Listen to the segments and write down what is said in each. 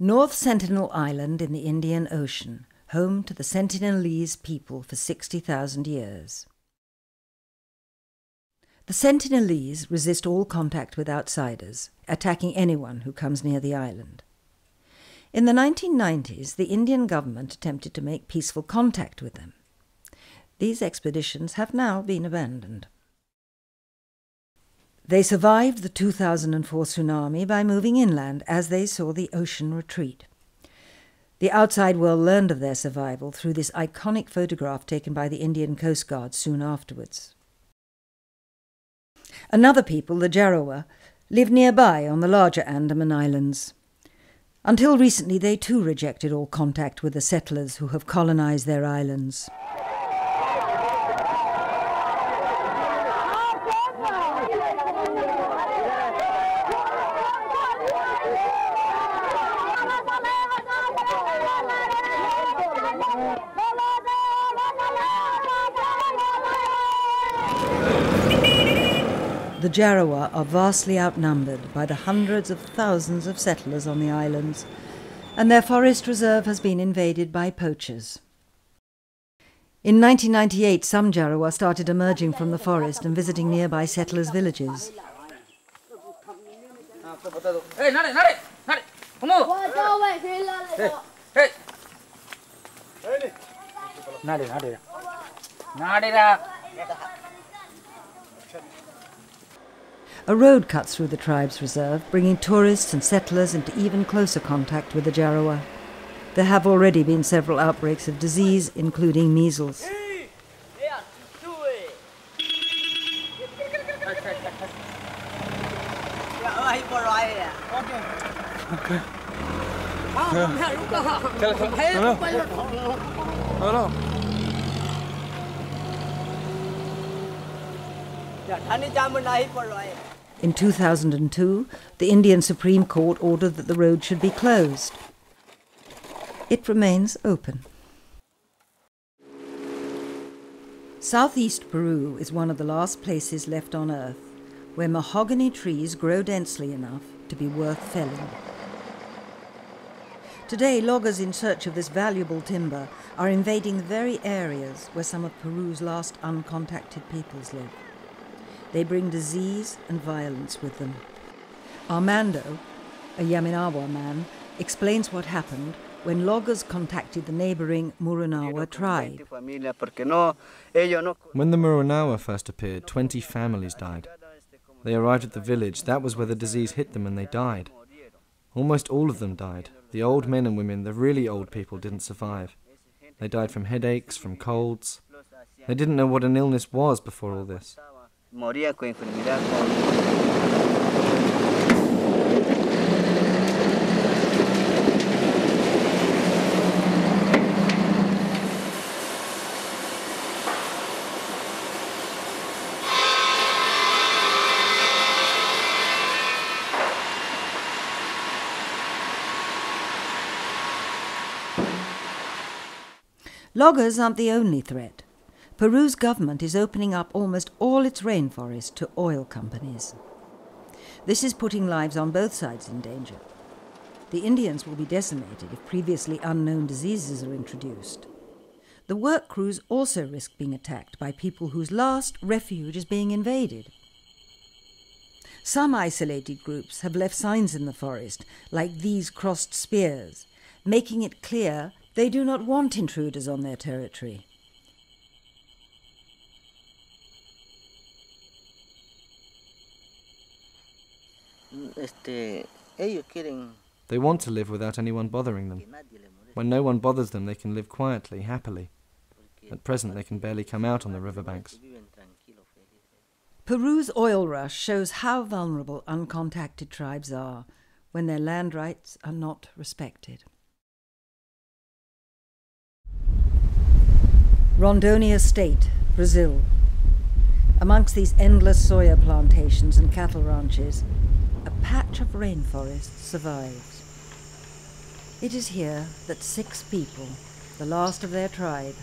North Sentinel Island in the Indian Ocean, home to the Sentinelese people for 60,000 years. The Sentinelese resist all contact with outsiders, attacking anyone who comes near the island. In the 1990s, the Indian government attempted to make peaceful contact with them. These expeditions have now been abandoned. They survived the 2004 tsunami by moving inland as they saw the ocean retreat. The outside world learned of their survival through this iconic photograph taken by the Indian Coast Guard soon afterwards. Another people, the Jarowa, lived nearby on the larger Andaman Islands. Until recently, they too rejected all contact with the settlers who have colonized their islands. The Jarowa are vastly outnumbered by the hundreds of thousands of settlers on the islands, and their forest reserve has been invaded by poachers. In 1998, some Jarowa started emerging from the forest and visiting nearby settlers' villages. A road cuts through the tribe's reserve, bringing tourists and settlers into even closer contact with the Jarowa. There have already been several outbreaks of disease, including measles. In 2002, the Indian Supreme Court ordered that the road should be closed. It remains open. Southeast Peru is one of the last places left on Earth where mahogany trees grow densely enough to be worth felling. Today, loggers in search of this valuable timber are invading the very areas where some of Peru's last uncontacted peoples live. They bring disease and violence with them. Armando, a Yaminawa man, explains what happened when loggers contacted the neighbouring Murunawa tribe. When the Murunawa first appeared, 20 families died. They arrived at the village. That was where the disease hit them and they died. Almost all of them died. The old men and women, the really old people, didn't survive. They died from headaches, from colds. They didn't know what an illness was before all this. Loggers aren't the only threat. Peru's government is opening up almost all its rainforest to oil companies. This is putting lives on both sides in danger. The Indians will be decimated if previously unknown diseases are introduced. The work crews also risk being attacked by people whose last refuge is being invaded. Some isolated groups have left signs in the forest, like these crossed spears, making it clear they do not want intruders on their territory. They want to live without anyone bothering them. When no one bothers them, they can live quietly, happily. At present, they can barely come out on the riverbanks. Peru's oil rush shows how vulnerable uncontacted tribes are when their land rights are not respected. Rondônia State, Brazil. Amongst these endless soya plantations and cattle ranches, a patch of rainforest survives. It is here that 6 people, the last of their tribe,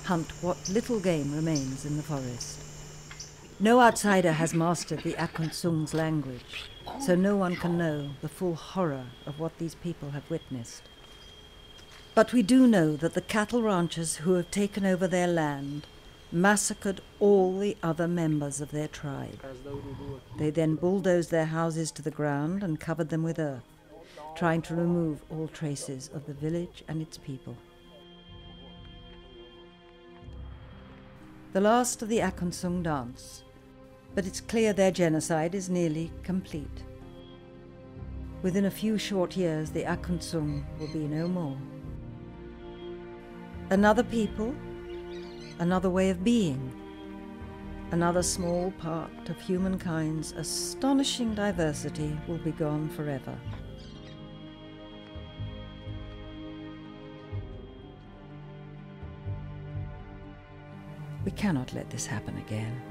hunt what little game remains in the forest. No outsider has mastered the Akunsung's language, so no one can know the full horror of what these people have witnessed. But we do know that the cattle ranchers who have taken over their land massacred all the other members of their tribe. They then bulldozed their houses to the ground and covered them with earth, trying to remove all traces of the village and its people. The last of the Akunsung dance, but it's clear their genocide is nearly complete. Within a few short years, the Akunsung will be no more. Another people, another way of being, another small part of humankind's astonishing diversity will be gone forever. We cannot let this happen again.